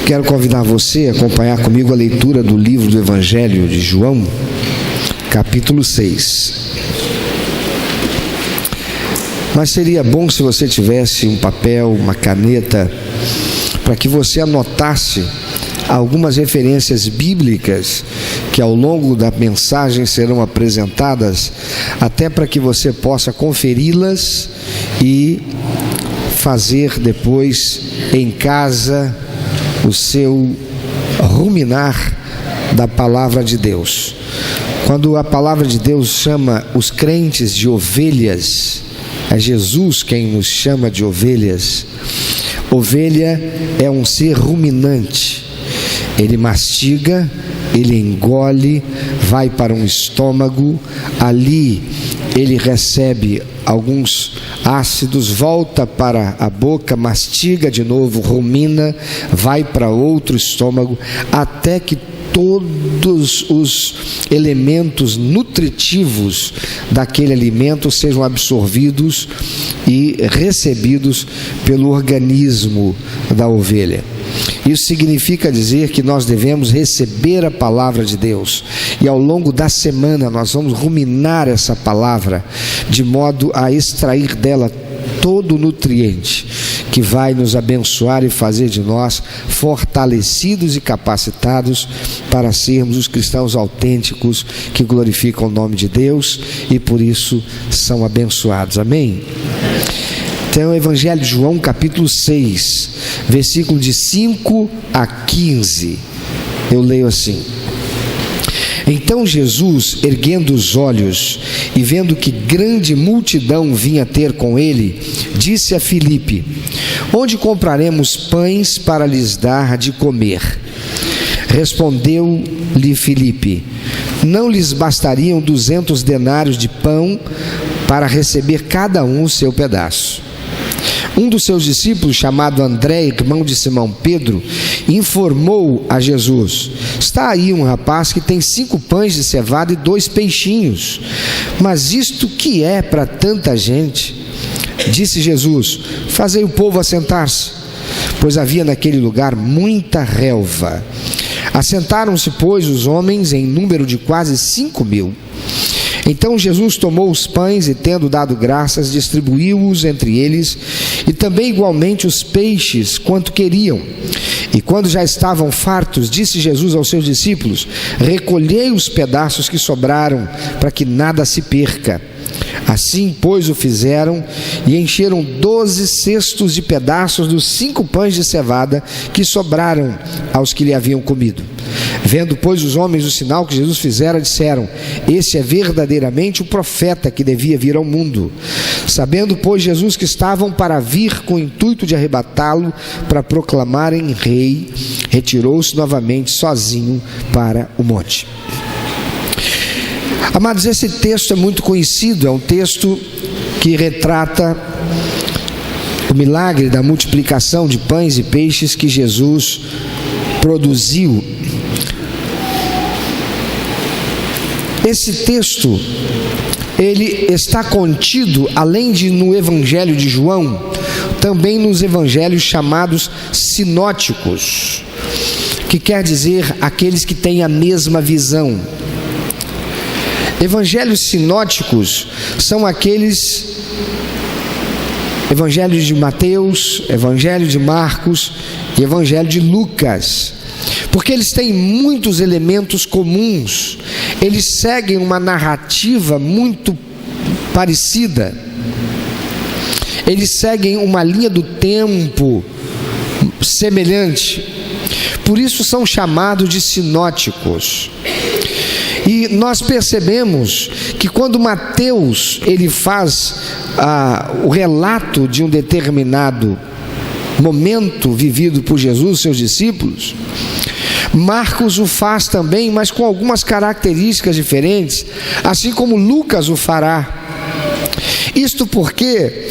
Quero convidar você a acompanhar comigo a leitura do livro do Evangelho de João, capítulo 6. Mas seria bom se você tivesse um papel, uma caneta, para que você anotasse algumas referências bíblicas que ao longo da mensagem serão apresentadas, até para que você possa conferi-las e fazer depois em casa o seu ruminar da palavra de Deus. Quando a palavra de Deus chama os crentes de ovelhas, é Jesus quem nos chama de ovelhas. Ovelha é um ser ruminante. Ele mastiga, ele engole, vai para um estômago, ali ele recebe alguns ácidos, volta para a boca, mastiga de novo, rumina, vai para outro estômago, até que todos os elementos nutritivos daquele alimento sejam absorvidos e recebidos pelo organismo da ovelha. Isso significa dizer que nós devemos receber a palavra de Deus, e ao longo da semana nós vamos ruminar essa palavra, de modo a extrair dela todo o nutriente que vai nos abençoar e fazer de nós fortalecidos e capacitados para sermos os cristãos autênticos que glorificam o nome de Deus e por isso são abençoados. Amém? Então, o Evangelho de João, capítulo 6, versículo de 5 a 15, eu leio assim: Então Jesus, erguendo os olhos e vendo que grande multidão vinha ter com ele, disse a Filipe: Onde compraremos pães para lhes dar de comer? Respondeu-lhe Filipe: Não lhes bastariam 200 denários de pão para receber cada um o seu pedaço? Um dos seus discípulos, chamado André, irmão de Simão Pedro, informou a Jesus: Está aí um rapaz que tem 5 pães de cevada e 2 peixinhos, mas isto que é para tanta gente? Disse Jesus: Fazei o povo assentar-se, pois havia naquele lugar muita relva. Assentaram-se, pois, os homens em número de quase 5.000. Então Jesus tomou os pães e, tendo dado graças, distribuiu-os entre eles, e também igualmente os peixes, quanto queriam. E quando já estavam fartos, disse Jesus aos seus discípulos: Recolhei os pedaços que sobraram, para que nada se perca. Assim, pois, o fizeram, e encheram 12 cestos de pedaços dos 5 pães de cevada que sobraram aos que lhe haviam comido. Vendo, pois, os homens o sinal que Jesus fizera, disseram: Esse é verdadeiramente o profeta que devia vir ao mundo. Sabendo, pois, Jesus que estavam para vir com o intuito de arrebatá-lo para proclamarem rei, retirou-se novamente sozinho para o monte. Amados, esse texto é muito conhecido, é um texto que retrata o milagre da multiplicação de pães e peixes que Jesus produziu. Esse texto, ele está contido, além de no Evangelho de João, também nos evangelhos chamados sinóticos, que quer dizer aqueles que têm a mesma visão. Evangelhos sinóticos são aqueles evangelhos de Mateus, evangelho de Marcos e evangelho de Lucas, porque eles têm muitos elementos comuns, eles seguem uma narrativa muito parecida, eles seguem uma linha do tempo semelhante, por isso são chamados de sinóticos. E nós percebemos que quando Mateus ele faz o relato de um determinado momento vivido por Jesus e seus discípulos, Marcos o faz também, mas com algumas características diferentes, assim como Lucas o fará. Isto porque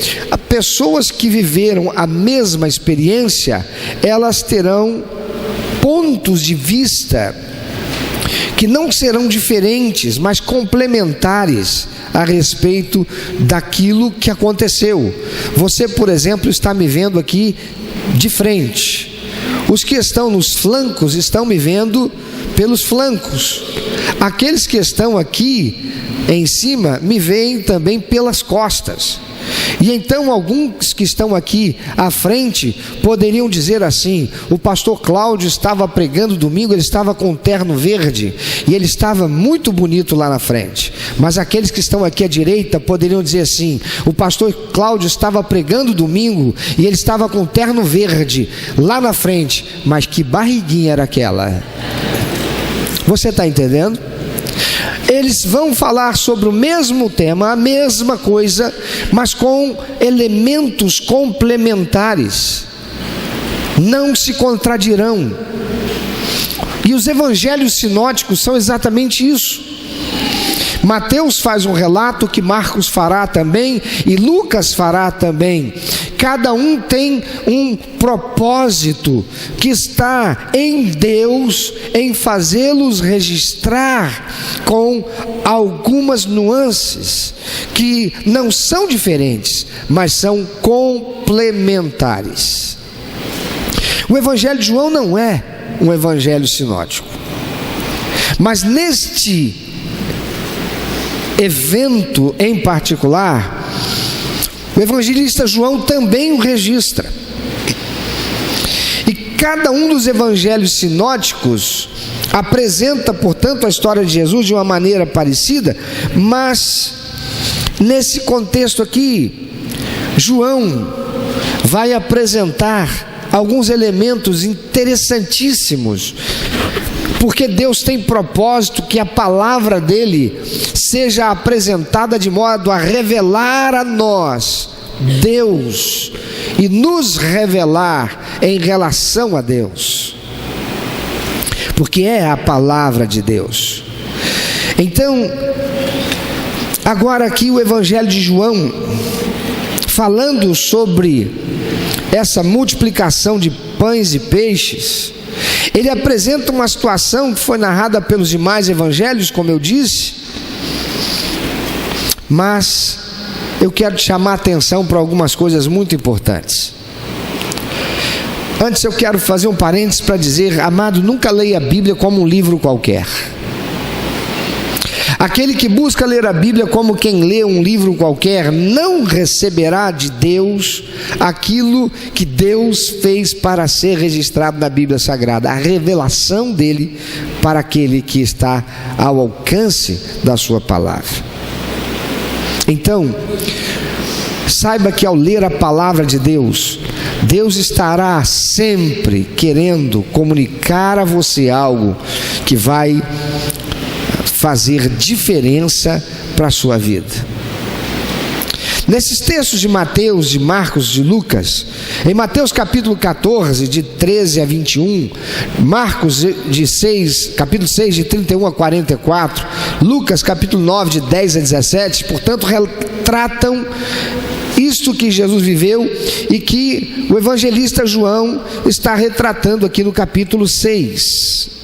pessoas que viveram a mesma experiência, elas terão pontos de vista que não serão diferentes, mas complementares a respeito daquilo que aconteceu. Você, por exemplo, está me vendo aqui de frente. Os que estão nos flancos estão me vendo pelos flancos. Aqueles que estão aqui em cima me veem também pelas costas. E então alguns que estão aqui à frente poderiam dizer assim: o pastor Cláudio estava pregando domingo, ele estava com um terno verde e ele estava muito bonito lá na frente. Mas aqueles que estão aqui à direita poderiam dizer assim: o pastor Cláudio estava pregando domingo e ele estava com um terno verde lá na frente, mas que barriguinha era aquela? Você está entendendo? Eles vão falar sobre o mesmo tema, a mesma coisa, mas com elementos complementares. Não se contradirão. E os evangelhos sinóticos são exatamente isso. Mateus faz um relato que Marcos fará também e Lucas fará também. Cada um tem um propósito que está em Deus, em fazê-los registrar com algumas nuances que não são diferentes, mas são complementares. O Evangelho de João não é um evangelho sinótico, mas neste evento em particular, o evangelista João também o registra. E cada um dos evangelhos sinóticos apresenta, portanto, a história de Jesus de uma maneira parecida, mas nesse contexto aqui, João vai apresentar alguns elementos interessantíssimos, porque Deus tem propósito que a palavra dele seja apresentada de modo a revelar a nós Deus e nos revelar em relação a Deus, porque é a palavra de Deus. Então, agora aqui o Evangelho de João, falando sobre essa multiplicação de pães e peixes, ele apresenta uma situação que foi narrada pelos demais evangelhos, como eu disse, mas eu quero te chamar a atenção para algumas coisas muito importantes. Antes eu quero fazer um parênteses para dizer: amado, nunca leia a Bíblia como um livro qualquer. Aquele que busca ler a Bíblia como quem lê um livro qualquer não receberá de Deus aquilo que Deus fez para ser registrado na Bíblia Sagrada, a revelação dele para aquele que está ao alcance da sua palavra. Então, saiba que ao ler a palavra de Deus, Deus estará sempre querendo comunicar a você algo que vai fazer diferença para a sua vida. Nesses textos de Mateus, de Marcos, de Lucas, em Mateus capítulo 14, de 13 a 21, Marcos capítulo 6, de 31 a 44, Lucas capítulo 9, de 10 a 17, portanto, retratam isto que Jesus viveu e que o evangelista João está retratando aqui no capítulo 6.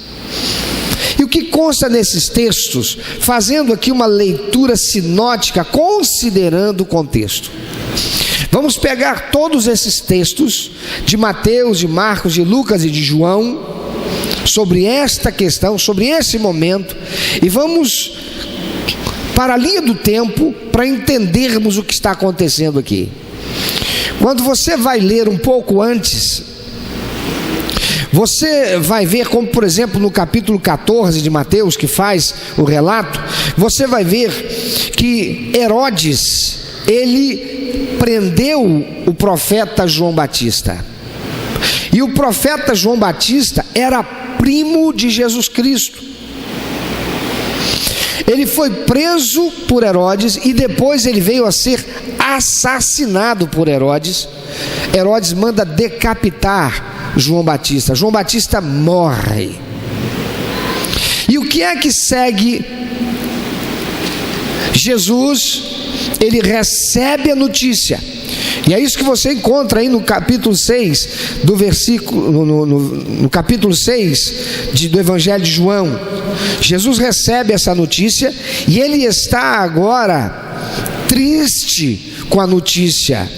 E o que consta nesses textos, fazendo aqui uma leitura sinótica, considerando o contexto. Vamos pegar todos esses textos de Mateus, de Marcos, de Lucas e de João, sobre esta questão, sobre esse momento, e vamos para a linha do tempo para entendermos o que está acontecendo aqui. Quando você vai ler um pouco antes, você vai ver como, por exemplo, no capítulo 14 de Mateus, que faz o relato, você vai ver que Herodes, ele prendeu o profeta João Batista. E o profeta João Batista era primo de Jesus Cristo. Ele foi preso por Herodes e depois ele veio a ser assassinado por Herodes. Herodes manda decapitar João Batista. João Batista morre. E o que é que segue? Jesus, ele recebe a notícia. E é isso que você encontra aí no capítulo 6 do versículo, no capítulo 6 do Evangelho de João. Jesus recebe essa notícia e ele está agora triste com a notícia.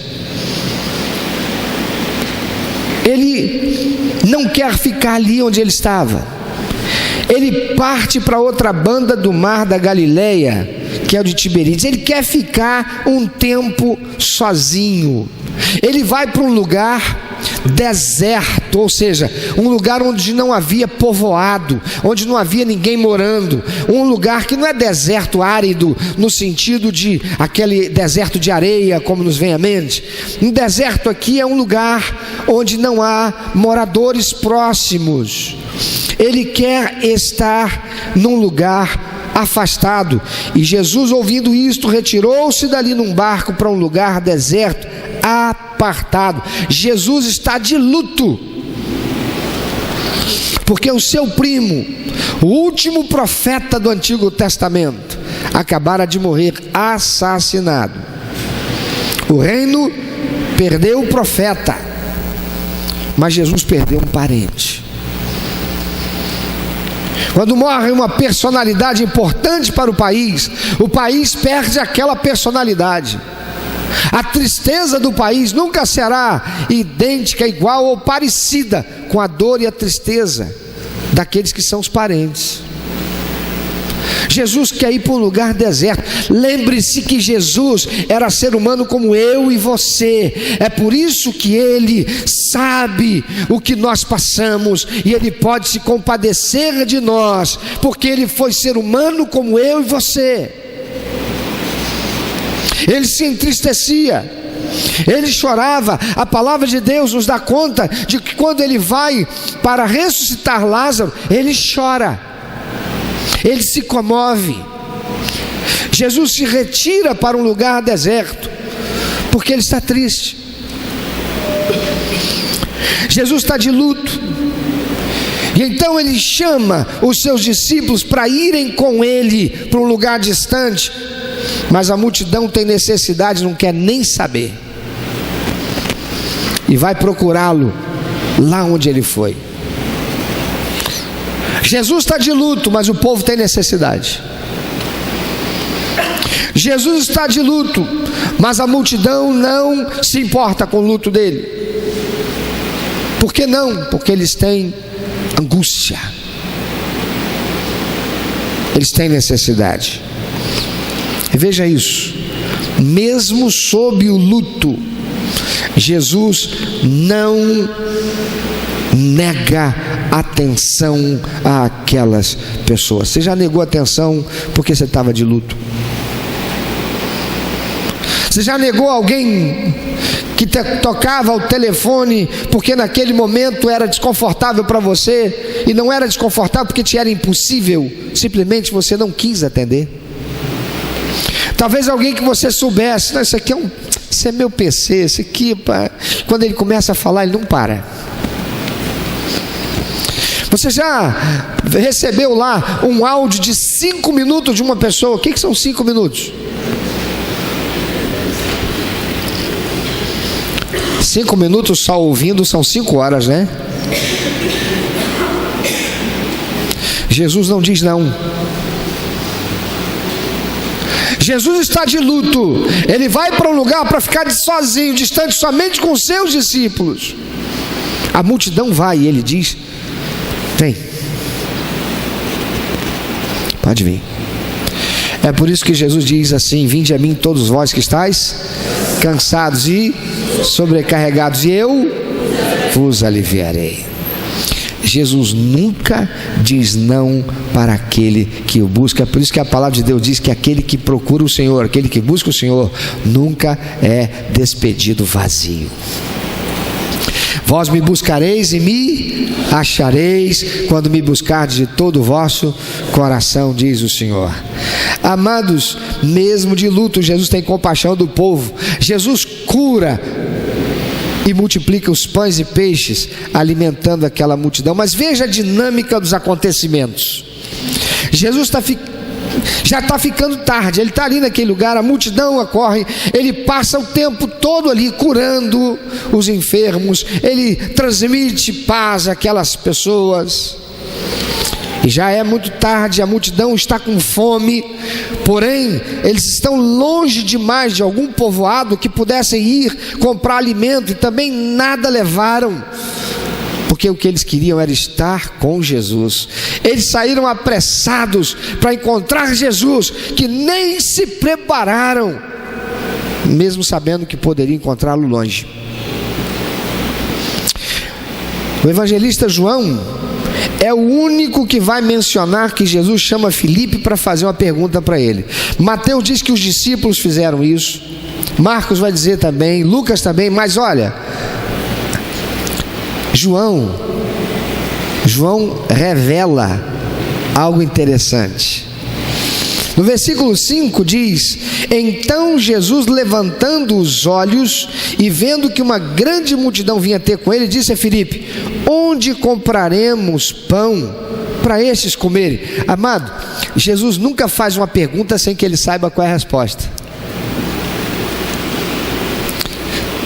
Ele não quer quer ficar ali onde ele estava. Ele parte para outra banda do mar da Galileia, que é o de Tiberíades. Ele quer ficar um tempo sozinho. Ele vai para um lugar deserto, ou seja, um lugar onde não havia povoado, onde não havia ninguém morando, um lugar que não é deserto árido no sentido de aquele deserto de areia como nos vem à mente. Um deserto aqui é um lugar onde não há moradores próximos. Ele quer estar num lugar afastado. E Jesus, ouvindo isto, retirou-se dali num barco para um lugar deserto, apartado. Jesus está de luto, porque o seu primo, o último profeta do Antigo Testamento, acabara de morrer assassinado. O reino perdeu o profeta, mas Jesus perdeu um parente. Quando morre uma personalidade importante para o país perde aquela personalidade. A tristeza do país nunca será idêntica, igual ou parecida com a dor e a tristeza daqueles que são os parentes. Jesus quer ir para um lugar deserto. Lembre-se que Jesus era ser humano como eu e você. É por isso que Ele sabe o que nós passamos e Ele pode se compadecer de nós, porque Ele foi ser humano como eu e você. Ele se entristecia, ele chorava. A palavra de Deus nos dá conta de que quando ele vai para ressuscitar Lázaro, ele chora, ele se comove. Jesus se retira para um lugar deserto, porque ele está triste. Jesus está de luto. E então ele chama os seus discípulos para irem com ele para um lugar distante. Mas a multidão tem necessidade, não quer nem saber, e vai procurá-lo lá onde ele foi. Jesus está de luto, mas o povo tem necessidade. Jesus está de luto, mas a multidão não se importa com o luto dele. Por que não? Porque eles têm angústia, eles têm necessidade. E veja isso, mesmo sob o luto, Jesus não nega atenção àquelas pessoas. Você já negou atenção porque você estava de luto? Você já negou alguém que tocava o telefone porque naquele momento era desconfortável para você, e não era desconfortável porque te era impossível, simplesmente você não quis atender? Talvez alguém que você soubesse, não, isso é meu PC, esse aqui, quando ele começa a falar, ele não para. Você já recebeu lá um áudio de 5 minutos de uma pessoa? O que são 5 minutos? 5 minutos só ouvindo são 5 horas, né? Jesus não diz não. Jesus está de luto. Ele vai para um lugar para ficar sozinho, distante somente com os seus discípulos. A multidão vai e ele diz: vem, pode vir. É por isso que Jesus diz assim: vinde a mim todos vós que estáis cansados e sobrecarregados, e eu vos aliviarei. Jesus nunca diz não para aquele que o busca. Por isso que a palavra de Deus diz que aquele que procura o Senhor, aquele que busca o Senhor, nunca é despedido vazio. Vós me buscareis e me achareis quando me buscardes de todo o vosso coração, diz o Senhor. Amados, mesmo de luto, Jesus tem compaixão do povo. Jesus cura e multiplica os pães e peixes, alimentando aquela multidão. Mas veja a dinâmica dos acontecimentos. Jesus já está ficando tarde, ele está ali naquele lugar, a multidão acorre, ele passa o tempo todo ali curando os enfermos, ele transmite paz àquelas pessoas. E já é muito tarde, a multidão está com fome, porém eles estão longe demais de algum povoado que pudessem ir comprar alimento, e também nada levaram, porque porque o que eles queriam era estar com Jesus. Eles saíram apressados para encontrar Jesus, que nem se prepararam, mesmo sabendo que poderiam encontrá-lo longe. O evangelista João é o único que vai mencionar que Jesus chama Filipe para fazer uma pergunta para ele. Mateus diz que os discípulos fizeram isso, Marcos vai dizer também, Lucas também, mas olha, João revela algo interessante. No versículo 5 diz: então Jesus, levantando os olhos e vendo que uma grande multidão vinha ter com ele, disse a Filipe: onde compraremos pão para estes comerem? Amado, Jesus nunca faz uma pergunta sem que ele saiba qual é a resposta.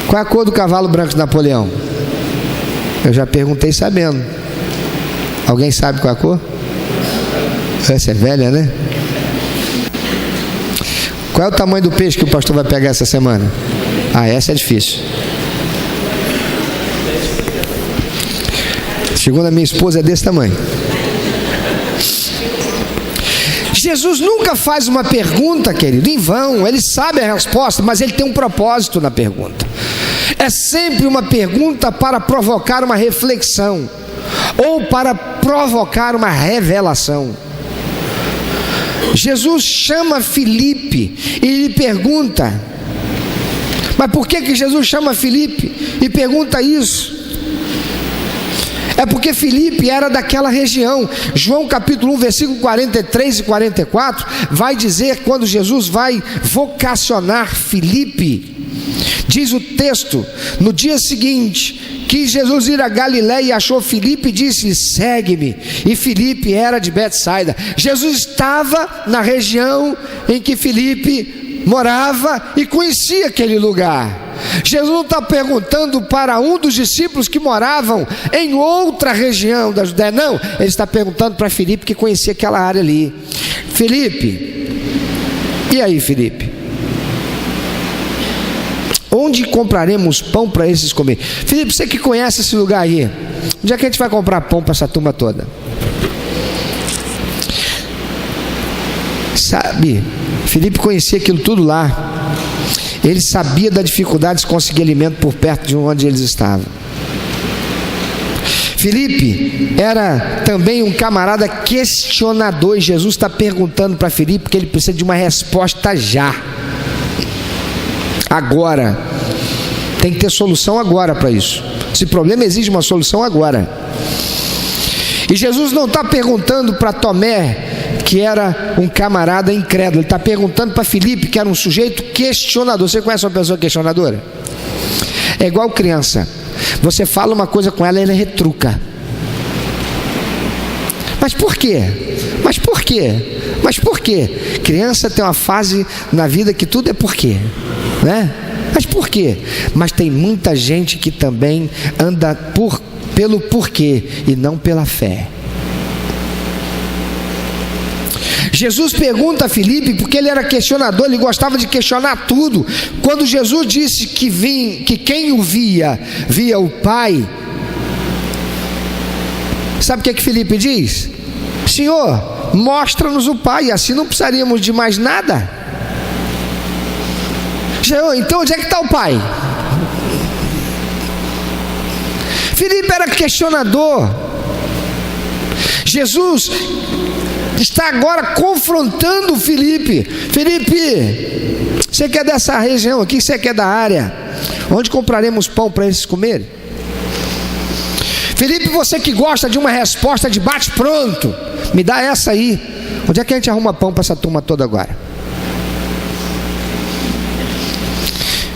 Qual é a cor do cavalo branco de Napoleão? Eu já perguntei sabendo. Alguém sabe qual é a cor? Essa é velha, né? Qual é o tamanho do peixe que o pastor vai pegar essa semana? Essa é difícil. Segundo a minha esposa, é desse tamanho. Jesus nunca faz uma pergunta, querido, em vão. Ele sabe a resposta, mas ele tem um propósito na pergunta. É sempre uma pergunta para provocar uma reflexão, ou para provocar uma revelação. Jesus chama Filipe e lhe pergunta, mas por que Jesus chama Filipe e pergunta isso? É porque Filipe era daquela região. João capítulo 1, versículo 43 e 44 vai dizer, quando Jesus vai vocacionar Filipe, diz o texto: no dia seguinte, quis Jesus ir a Galiléia e achou Filipe e disse-lhe: segue-me. E Filipe era de Betsaida. Jesus estava na região em que Filipe morava e conhecia aquele lugar. Jesus não está perguntando para um dos discípulos que moravam em outra região da Judéia, não. Ele está perguntando para Filipe, que conhecia aquela área ali. Filipe, e aí, Filipe? Onde compraremos pão para esses comer? Filipe, você que conhece esse lugar aí, onde é que a gente vai comprar pão para essa turma toda? Sabe, Filipe conhecia aquilo tudo lá. Ele sabia da dificuldade de conseguir alimento por perto de onde eles estavam. Filipe era também um camarada questionador, e Jesus está perguntando para Filipe porque ele precisa de uma resposta já. Agora. Tem que ter solução agora para isso. Esse problema exige uma solução agora. E Jesus não está perguntando para Tomé, que era um camarada incrédulo. Ele está perguntando para Filipe, que era um sujeito questionador. Você conhece uma pessoa questionadora? É igual criança. Você fala uma coisa com ela, ela retruca. Mas por quê? Mas por quê? Mas por quê? Criança tem uma fase na vida que tudo é por quê, né? Mas por quê? Mas tem muita gente que também anda pelo porquê e não pela fé. Jesus pergunta a Filipe, porque ele era questionador, ele gostava de questionar tudo. Quando Jesus disse que quem o via o Pai, sabe o que Filipe diz? Senhor, mostra-nos o Pai, assim não precisaríamos de mais nada. Senhor, então onde é que está o Pai? Filipe era questionador. Jesus está agora confrontando Filipe. Filipe, você que é dessa região aqui, você que é da área, onde compraremos pão para eles comerem? Filipe, você que gosta de uma resposta de bate pronto, me dá essa aí. Onde é que a gente arruma pão para essa turma toda agora?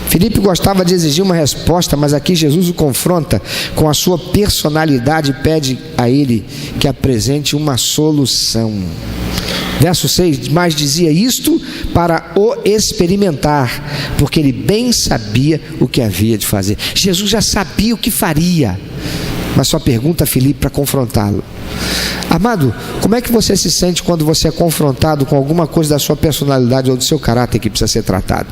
Filipe gostava de exigir uma resposta, mas aqui Jesus o confronta com a sua personalidade e pede a ele que apresente uma solução. Verso 6, mas dizia isto para o experimentar, porque ele bem sabia o que havia de fazer. Jesus já sabia o que faria, mas só pergunta a Filipe para confrontá-lo. Amado, como é que você se sente quando você é confrontado com alguma coisa da sua personalidade ou do seu caráter que precisa ser tratado?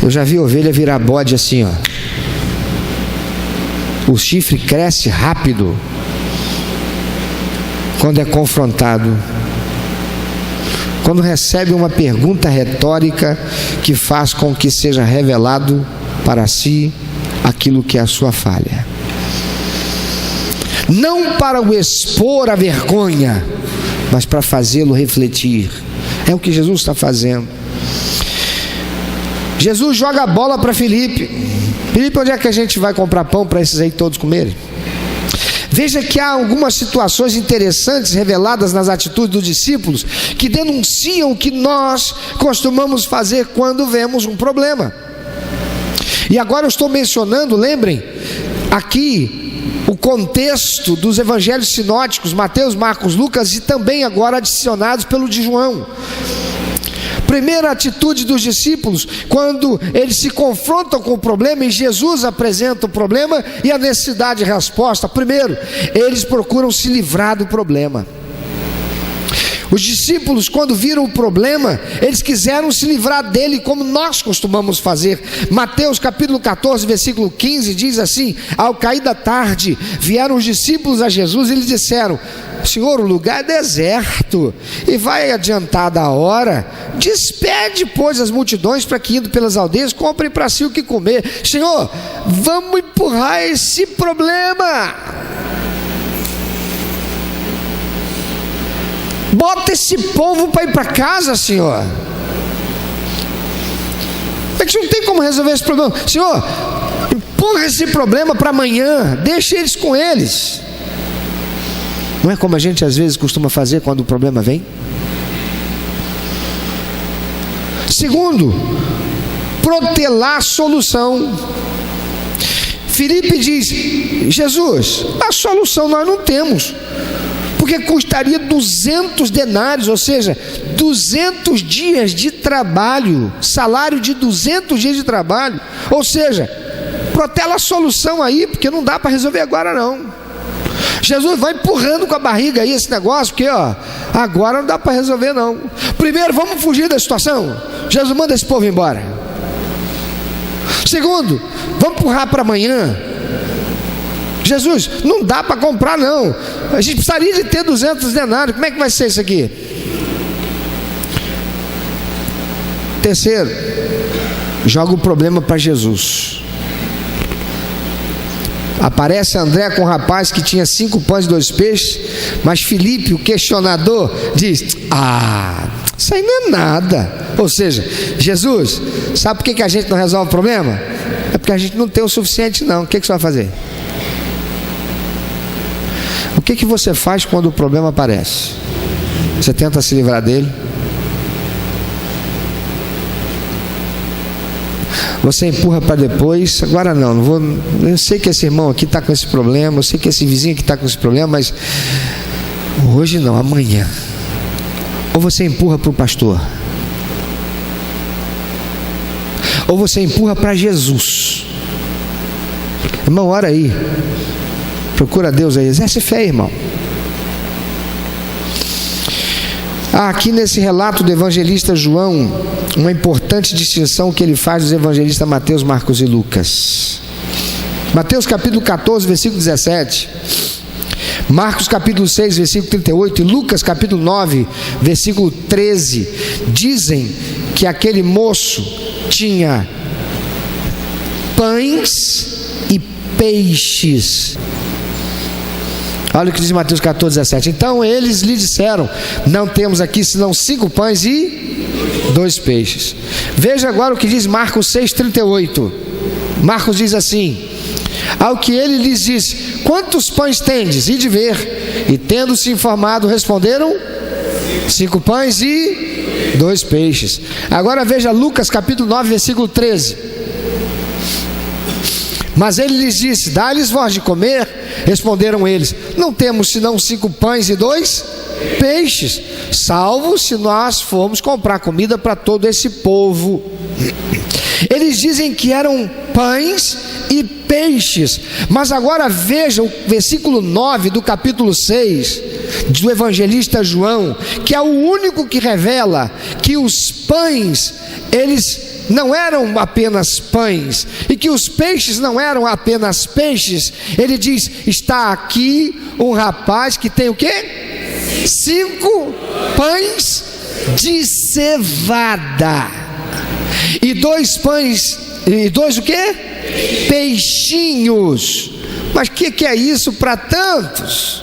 Eu já vi ovelha virar bode assim, ó. o chifre cresce rápido quando é confrontado, quando recebe uma pergunta retórica que faz com que seja revelado para si aquilo que é a sua falha. Não para o expor a vergonha, mas para fazê-lo refletir. É o que Jesus está fazendo. Jesus joga a bola para Filipe. Filipe, onde é que a gente vai comprar pão para esses aí todos comerem? Veja que há algumas situações interessantes reveladas nas atitudes dos discípulos que denunciam o que nós costumamos fazer quando vemos um problema. E agora eu estou mencionando, lembrem, aqui o contexto dos evangelhos sinóticos, Mateus, Marcos, Lucas, e também agora adicionados pelo de João. Primeira atitude dos discípulos, quando eles se confrontam com o problema e Jesus apresenta o problema e a necessidade de resposta. Primeiro, eles procuram se livrar do problema. Os discípulos, quando viram o problema, eles quiseram se livrar dele, como nós costumamos fazer. Mateus capítulo 14, versículo 15, diz assim: ao cair da tarde, vieram os discípulos a Jesus e lhes disseram: Senhor, o lugar é deserto e vai adiantada a hora, despede, pois, as multidões para que, indo pelas aldeias, comprem para si o que comer. Senhor, vamos empurrar esse problema, bota esse povo para ir para casa, Senhor. É que não tem como resolver esse problema. Senhor, empurra esse problema para amanhã, deixa eles com eles. Não é como a gente às vezes costuma fazer quando o problema vem? Segundo, protelar a solução. Filipe diz: Jesus, a solução nós não temos, porque custaria 200 denários, ou seja, 200 dias de trabalho, salário de 200 dias de trabalho. Ou seja, protela a solução aí, porque não dá para resolver agora não. Jesus vai empurrando com a barriga aí esse negócio, porque agora não dá para resolver não. Primeiro, vamos fugir da situação. Jesus manda esse povo embora. Segundo, vamos empurrar para amanhã. Jesus, não dá para comprar não, a gente precisaria de ter 200 denários, como é que vai ser isso aqui? Terceiro, joga o problema para Jesus. Aparece André com um rapaz que tinha 5 pães e 2 peixes, mas Filipe, o questionador, diz: isso aí não é nada. Ou seja, Jesus, sabe por que a gente não resolve o problema? É porque a gente não tem o suficiente não. O que você vai fazer? O que você faz quando o problema aparece? Você tenta se livrar dele? Você empurra para depois? Agora não vou. Eu sei que esse irmão aqui está com esse problema, eu sei que esse vizinho aqui está com esse problema, mas hoje não, amanhã. Ou você empurra para o pastor, ou você empurra para Jesus. Irmão, ora aí, procura Deus aí, exerce fé, irmão. Aqui nesse relato do evangelista João, uma importante distinção que ele faz dos evangelistas Mateus, Marcos e Lucas. Mateus capítulo 14, versículo 17, Marcos capítulo 6, versículo 38 e Lucas capítulo 9, versículo 13, dizem que aquele moço tinha pães e peixes. Olha o que diz Mateus 14, 17. Então eles lhe disseram: não temos aqui senão 5 pães e 2 peixes. Veja agora o que diz Marcos 6, 38. Marcos diz assim: ao que ele lhes disse: quantos pães tendes? Ide ver. E tendo-se informado, responderam: 5 pães e 2 peixes. Agora veja Lucas capítulo 9, versículo 13. Mas ele lhes disse: dá-lhes vós de comer. Responderam eles: não temos senão 5 pães e 2 peixes, salvo se nós formos comprar comida para todo esse povo. Eles dizem que eram pães e peixes, mas agora veja o versículo 9 do capítulo 6 do evangelista João, que é o único que revela que os pães, eles não eram apenas pães, e que os peixes não eram apenas peixes, ele diz: está aqui um rapaz que tem o quê? 5 pães de cevada, e 2 pães, e 2 o quê? Peixinhos. Mas o que é isso para tantos?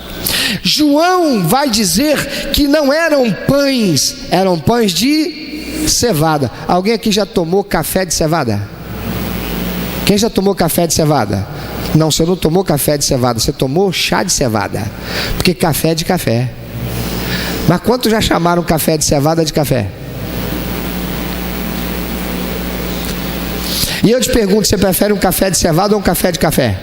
João vai dizer que não eram pães, eram pães de cevada. Alguém aqui já tomou café de cevada? Quem já tomou café de cevada? Não, você não tomou café de cevada, você tomou chá de cevada, porque café é de café. Mas quantos já chamaram café de cevada de café? E eu te pergunto, você prefere um café de cevada ou um café de café?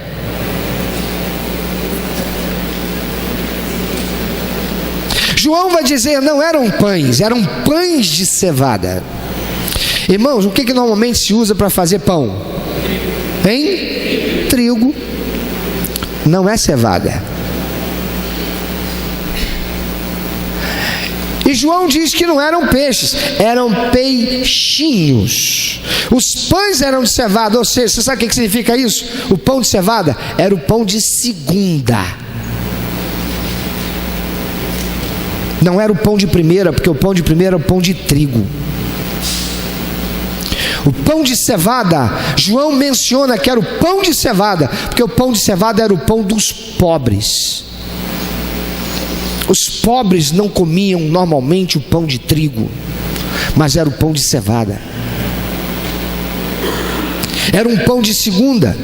João vai dizer, não eram pães, eram pães de cevada. Irmãos, o que normalmente se usa para fazer pão? Hein? Trigo. Não é cevada. E João diz que não eram peixes, eram peixinhos. Os pães eram de cevada, ou seja, você sabe o que significa isso? O pão de cevada era o pão de segunda. Não era o pão de primeira, porque o pão de primeira é o pão de trigo. O pão de cevada, João menciona que era o pão de cevada, porque o pão de cevada era o pão dos pobres. Os pobres não comiam normalmente o pão de trigo, mas era o pão de cevada. Era um pão de segunda.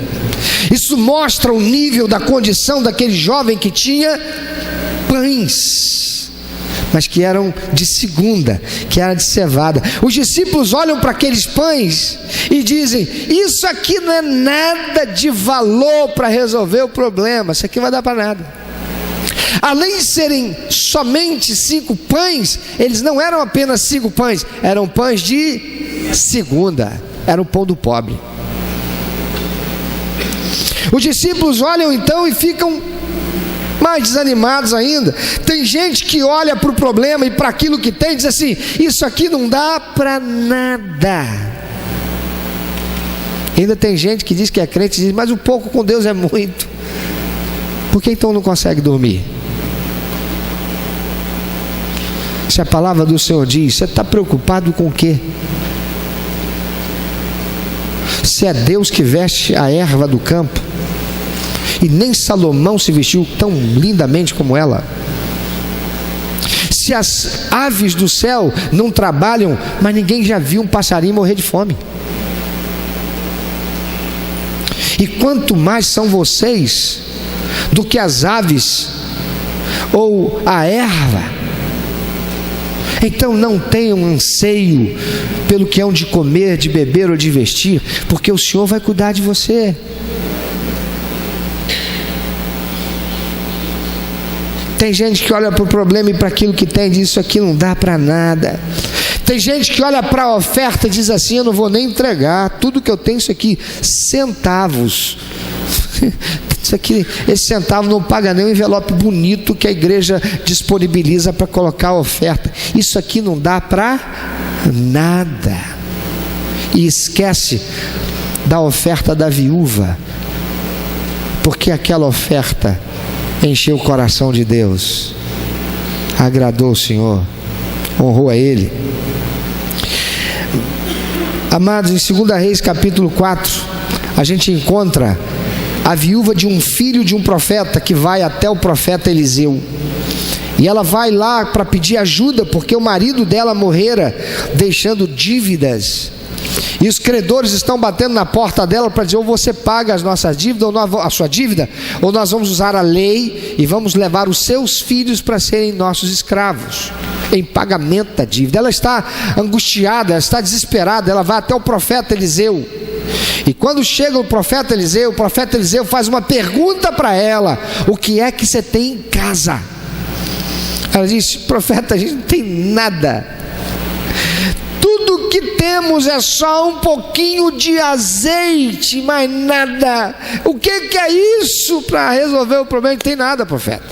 Isso mostra o nível da condição daquele jovem que tinha pães, mas que eram de segunda, que era de cevada. Os discípulos olham para aqueles pães e dizem: isso aqui não é nada de valor para resolver o problema, isso aqui vai dar para nada. Além de serem somente 5 pães, eles não eram apenas 5 pães, eram pães de segunda, era o pão do pobre. Os discípulos olham então e ficam mais desanimados ainda. Tem gente que olha para o problema e para aquilo que tem e diz assim: isso aqui não dá para nada. Ainda tem gente que diz que é crente e diz: mas o pouco com Deus é muito. Por que então não consegue dormir? Se a palavra do Senhor diz, você está preocupado com o quê? Se é Deus que veste a erva do campo, e nem Salomão se vestiu tão lindamente como ela. Se as aves do céu não trabalham, mas ninguém já viu um passarinho morrer de fome. E quanto mais são vocês do que as aves ou a erva. Então não tenham anseio pelo que hão de comer, de beber ou de vestir, porque o Senhor vai cuidar de você. Tem gente que olha para o problema e para aquilo que tem e diz: isso aqui não dá para nada. Tem gente que olha para a oferta e diz assim: eu não vou nem entregar, tudo que eu tenho, isso aqui, centavos. Isso aqui, esse centavo não paga nem o envelope bonito que a igreja disponibiliza para colocar a oferta. Isso aqui não dá para nada. E esquece da oferta da viúva, porque aquela oferta encheu o coração de Deus, agradou o Senhor, honrou a Ele. Amados, em 2 Reis capítulo 4, a gente encontra a viúva de um filho de um profeta que vai até o profeta Eliseu. E ela vai lá para pedir ajuda, porque o marido dela morrera deixando dívidas. E os credores estão batendo na porta dela para dizer: ou você paga as nossas dívidas, ou a sua dívida, ou nós vamos usar a lei e vamos levar os seus filhos para serem nossos escravos, em pagamento da dívida. Ela está angustiada, ela está desesperada. Ela vai até o profeta Eliseu. E quando chega o profeta Eliseu faz uma pergunta para ela: o que é que você tem em casa? Ela diz: profeta, a gente não tem nada, tudo que temos é só um pouquinho de azeite, mais nada. O que é isso para resolver o problema? Não tem nada, profeta.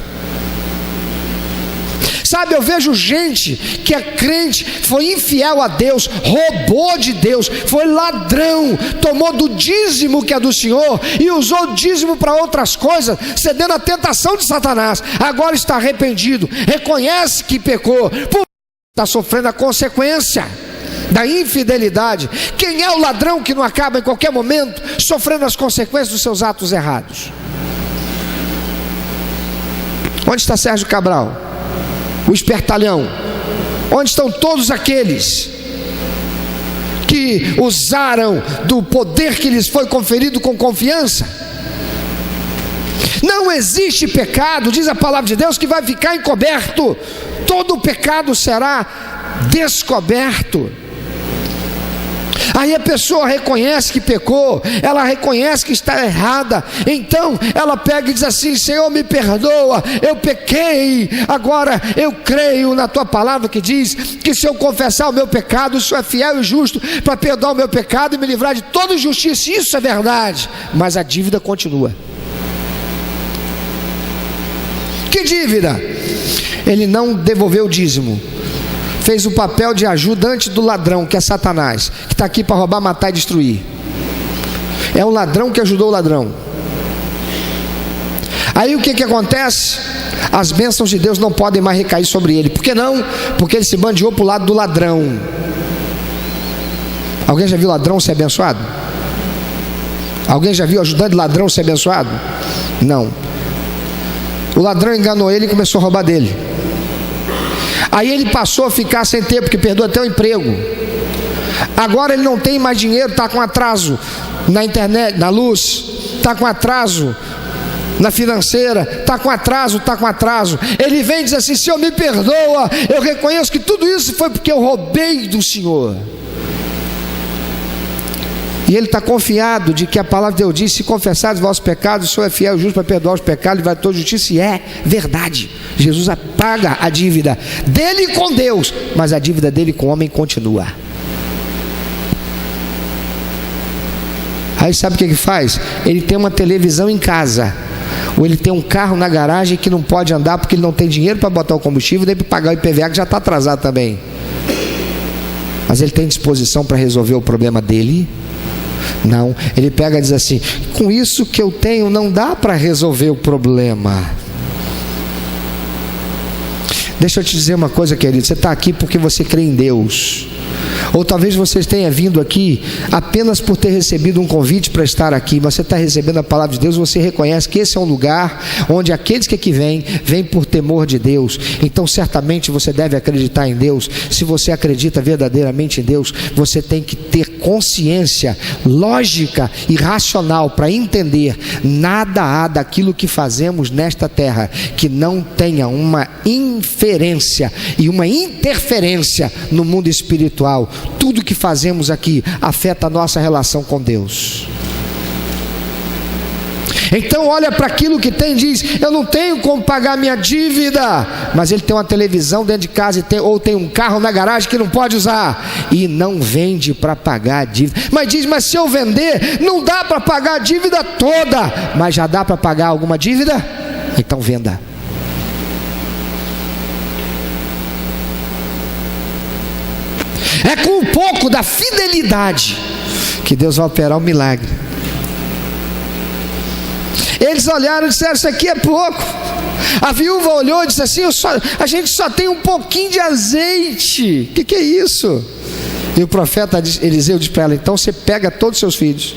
Sabe, eu vejo gente que é crente, foi infiel a Deus, roubou de Deus, foi ladrão, tomou do dízimo que é do Senhor e usou o dízimo para outras coisas, cedendo à tentação de Satanás. Agora está arrependido, reconhece que pecou, está sofrendo a consequência da infidelidade. Quem é o ladrão que não acaba em qualquer momento sofrendo as consequências dos seus atos errados? Onde está Sérgio Cabral? O espertalhão? Onde estão todos aqueles que usaram do poder que lhes foi conferido com confiança? Não existe pecado, diz a palavra de Deus, que vai ficar encoberto. Todo o pecado será descoberto. Aí a pessoa reconhece que pecou, ela reconhece que está errada, então ela pega e diz assim: Senhor, me perdoa, eu pequei, agora eu creio na tua palavra que diz que se eu confessar o meu pecado, o Senhor é fiel e justo para perdoar o meu pecado e me livrar de toda injustiça. Isso é verdade, mas a dívida continua. Que dívida? Ele não devolveu o dízimo, fez o papel de ajudante do ladrão, que é Satanás, que está aqui para roubar, matar e destruir. É o ladrão que ajudou o ladrão. Aí o que acontece? As bênçãos de Deus não podem mais recair sobre ele. Por que não? Porque ele se bandeou para o lado do ladrão. Alguém já viu ladrão ser abençoado? Alguém já viu ajudante de ladrão ser abençoado? Não. O ladrão enganou ele e começou a roubar dele. Aí ele passou a ficar sem ter, porque perdeu até o emprego. Agora ele não tem mais dinheiro, está com atraso na internet, na luz, está com atraso na financeira, está com atraso. Ele vem e diz assim: Senhor, me perdoa, eu reconheço que tudo isso foi porque eu roubei do Senhor. E ele está confiado de que a palavra de Deus diz: se confessar os vossos pecados, o Senhor é fiel e justo para perdoar os pecados e vai toda justiça. E é verdade. Jesus paga a dívida dele com Deus, mas a dívida dele com o homem continua. Aí sabe o que ele faz? Ele tem uma televisão em casa, ou ele tem um carro na garagem que não pode andar porque ele não tem dinheiro para botar o combustível, nem para pagar o IPVA, que já está atrasado também. Mas ele tem disposição para resolver o problema dele? Não, ele pega e diz assim: com isso que eu tenho não dá para resolver o problema. Deixa eu te dizer uma coisa, querido, você está aqui porque você crê em Deus, ou talvez você tenha vindo aqui apenas por ter recebido um convite para estar aqui, mas você está recebendo a palavra de Deus, você reconhece que esse é um lugar onde aqueles que aqui vêm por temor de Deus, então certamente você deve acreditar em Deus. Se você acredita verdadeiramente em Deus, você tem que ter consciência lógica e racional para entender: nada há daquilo que fazemos nesta terra que não tenha uma inferência e uma interferência no mundo espiritual. Tudo que fazemos aqui afeta a nossa relação com Deus. Então olha para aquilo que tem e diz: eu não tenho como pagar minha dívida, mas ele tem uma televisão dentro de casa ou tem um carro na garagem que não pode usar, e não vende para pagar a dívida. Mas diz: mas se eu vender, não dá para pagar a dívida toda. Mas já dá para pagar alguma dívida? Então venda. É com um pouco da fidelidade que Deus vai operar um milagre. Eles olharam e disseram: isso aqui é pouco. A viúva olhou e disse assim: a gente só tem um pouquinho de azeite. O que é isso? E o profeta Eliseu disse para ela: então você pega todos os seus filhos,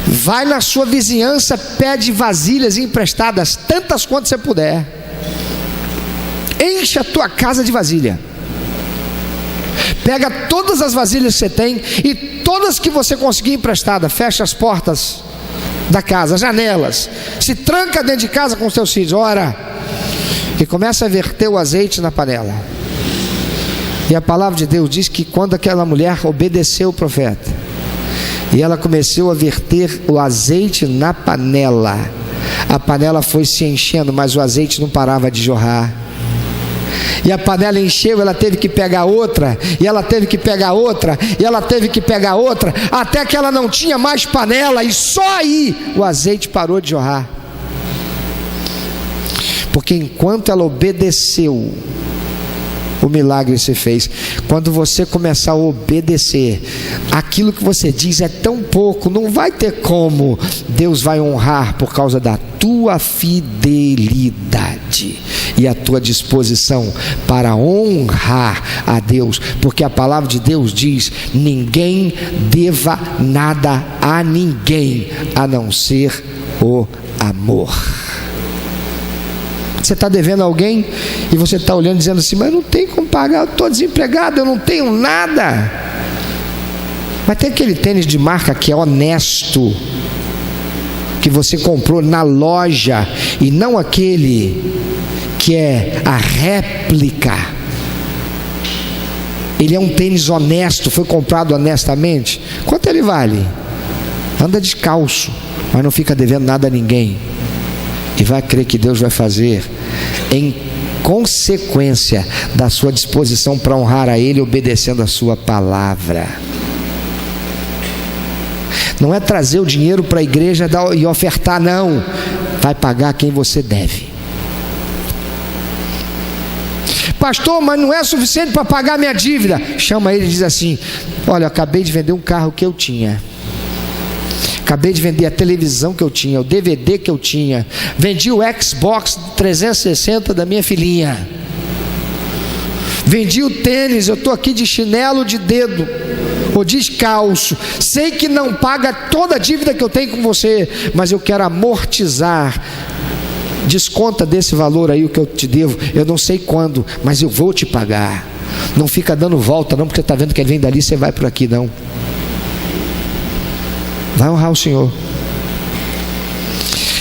vai na sua vizinhança, pede vasilhas emprestadas, tantas quanto você puder, enche a tua casa de vasilha. Pega todas as vasilhas que você tem e todas que você conseguir emprestada, fecha as portas da casa, as janelas, se tranca dentro de casa com os seus filhos, ora, e começa a verter o azeite na panela. E a palavra de Deus diz que quando aquela mulher obedeceu o profeta e ela começou a verter o azeite na panela, a panela foi se enchendo, mas o azeite não parava de jorrar. E a panela encheu, ela teve que pegar outra, e ela teve que pegar outra, e ela teve que pegar outra, até que ela não tinha mais panela, e só aí o azeite parou de jorrar. porque enquanto ela obedeceu, o milagre se fez. Quando você começar a obedecer, aquilo que você diz é tão pouco, não vai ter como. Deus vai honrar por causa da tua fidelidade e a tua disposição para honrar a Deus, porque a palavra de Deus diz: ninguém deva nada a ninguém a não ser o amor. Você está devendo a alguém e você está olhando dizendo assim: mas não tem como pagar, eu estou desempregado, eu não tenho nada. Mas tem aquele tênis de marca que é honesto, que você comprou na loja, e não aquele que é a réplica. Ele é um tênis honesto, foi comprado honestamente. Quanto ele vale? Anda descalço, mas não fica devendo nada a ninguém. E vai crer que Deus vai fazer em consequência da sua disposição para honrar a Ele, obedecendo a sua palavra. Não é trazer o dinheiro para a igreja e ofertar, não. Vai pagar quem você deve. Pastor, mas não é suficiente para pagar minha dívida. Chama ele e diz assim: olha, eu acabei de vender um carro que eu tinha, acabei de vender a televisão que eu tinha, o DVD que eu tinha, vendi o Xbox 360 da minha filhinha, vendi o tênis, eu estou aqui de chinelo de dedo ou descalço, sei que não paga toda a dívida que eu tenho com você, mas eu quero amortizar. Desconta desse valor aí o que eu te devo, eu não sei quando, mas eu vou te pagar. Não fica dando volta não, porque está vendo que ele vem dali, você vai por aqui, não. Vai honrar o Senhor.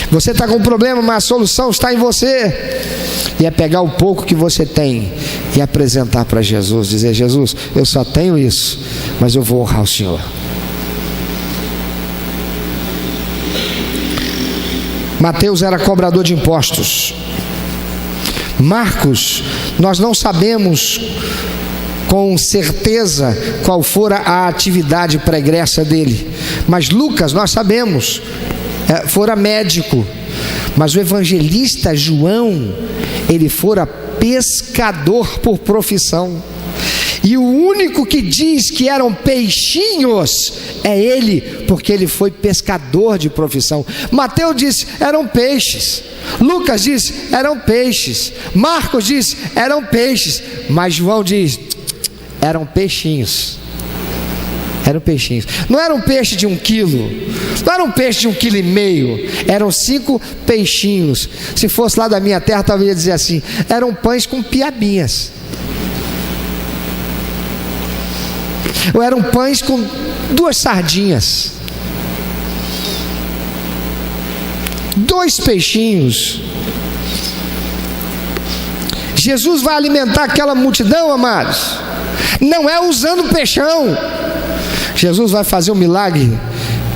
Você está com um problema, mas a solução está em você. E é pegar o pouco que você tem e apresentar para Jesus. Dizer: Jesus, eu só tenho isso, mas eu vou honrar o Senhor. Mateus era cobrador de impostos. Marcos, nós não sabemos com certeza qual fora a atividade pregressa dele, mas Lucas nós sabemos, fora médico. Mas o evangelista João, ele fora pescador por profissão, e o único que diz que eram peixinhos é ele, porque ele foi pescador de profissão. Mateus disse: eram peixes. Lucas diz: eram peixes. Marcos diz: eram peixes. Mas João diz: eram peixinhos. Eram peixinhos. Não era um peixe de 1 quilo, não era um peixe de 1,5 kg, eram 5 peixinhos. Se fosse lá da minha terra, talvez ia dizer assim: eram pães com piabinhas, ou eram pães com 2 sardinhas, 2 peixinhos. Jesus vai alimentar aquela multidão, amados, não é usando peixão. Jesus vai fazer um milagre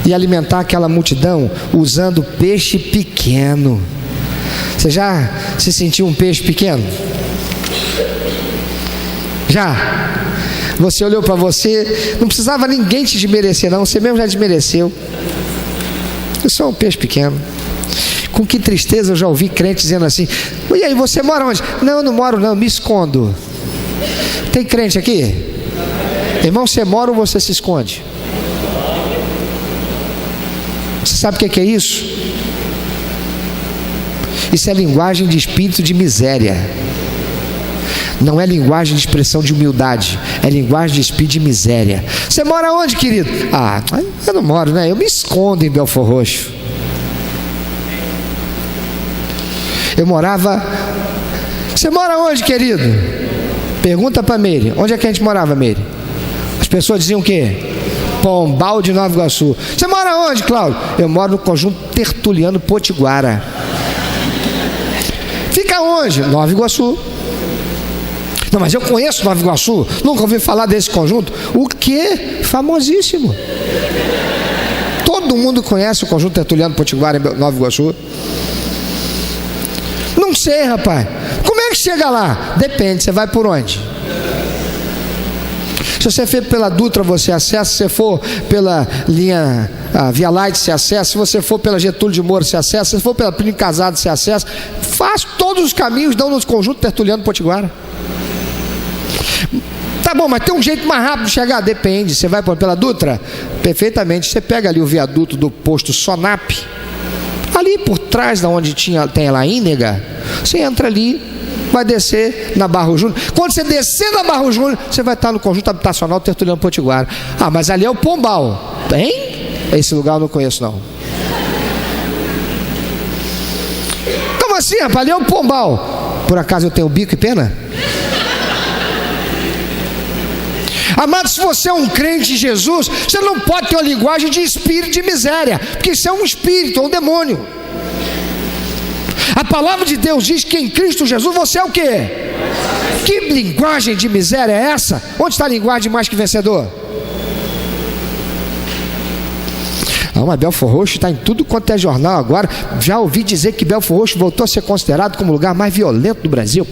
e alimentar aquela multidão usando peixe pequeno. Você já se sentiu um peixe pequeno? Já? Você olhou para você, não precisava ninguém te desmerecer não, você mesmo já desmereceu. Eu sou um peixe pequeno. Com que tristeza eu já ouvi crente dizendo assim: e aí, você mora onde? Não, eu não moro não, me escondo. Tem crente aqui? Irmão, você mora ou você se esconde? Você sabe o que é isso? Isso é linguagem de espírito de miséria. Não é linguagem de expressão de humildade, é linguagem de espírito de miséria. Você mora onde, querido? Ah, eu não moro, né? Eu me escondo em Belford Roxo. Eu morava... Você mora onde, querido? Pergunta para Meire. Onde é que a gente morava, Meire? As pessoas diziam o quê? Pombal de Nova Iguaçu. Você mora onde, Cláudio? Eu moro no conjunto Tertuliano Potiguara. Fica onde? Nova Iguaçu. Não, mas eu conheço Nova Iguaçu, nunca ouvi falar desse conjunto. O quê? Famosíssimo. Todo mundo conhece o conjunto Tertuliano Potiguara em Nova Iguaçu. Não sei, rapaz. Como é que chega lá? Depende, você vai por onde? Se você for pela Dutra, você acessa. Se você for pela linha Via Light, você acessa. Se você for pela Getúlio de Moura, você acessa. Se você for pela Plínio Casado, você acessa. Faz todo Todos os caminhos dão no conjunto Tertuliano Potiguara. Tá bom, mas tem um jeito mais rápido de chegar? Depende. Você vai pela Dutra? Perfeitamente. Você pega ali o viaduto do posto Sonap, ali por trás da onde tem lá a Ínega, você entra ali, vai descer na Barro Júnior. Quando você descer na Barro Júnior, você vai estar no conjunto habitacional Tertuliano Potiguara. Ah, mas ali é o Pombal. Tem? Esse lugar eu não conheço, não. Como assim, rapaz? Ali é o Pombal. Por acaso eu tenho bico e pena? Amado, se você é um crente em Jesus, você não pode ter uma linguagem de espírito de miséria, porque isso é um espírito, é um demônio. A palavra de Deus diz que em Cristo Jesus você é o quê? Que linguagem de miséria é essa? Onde está a linguagem de mais que vencedor? Mas Belfor Roxo está em tudo quanto é jornal agora. Já ouvi dizer que Belfor Roxo voltou a ser considerado como o lugar mais violento do Brasil.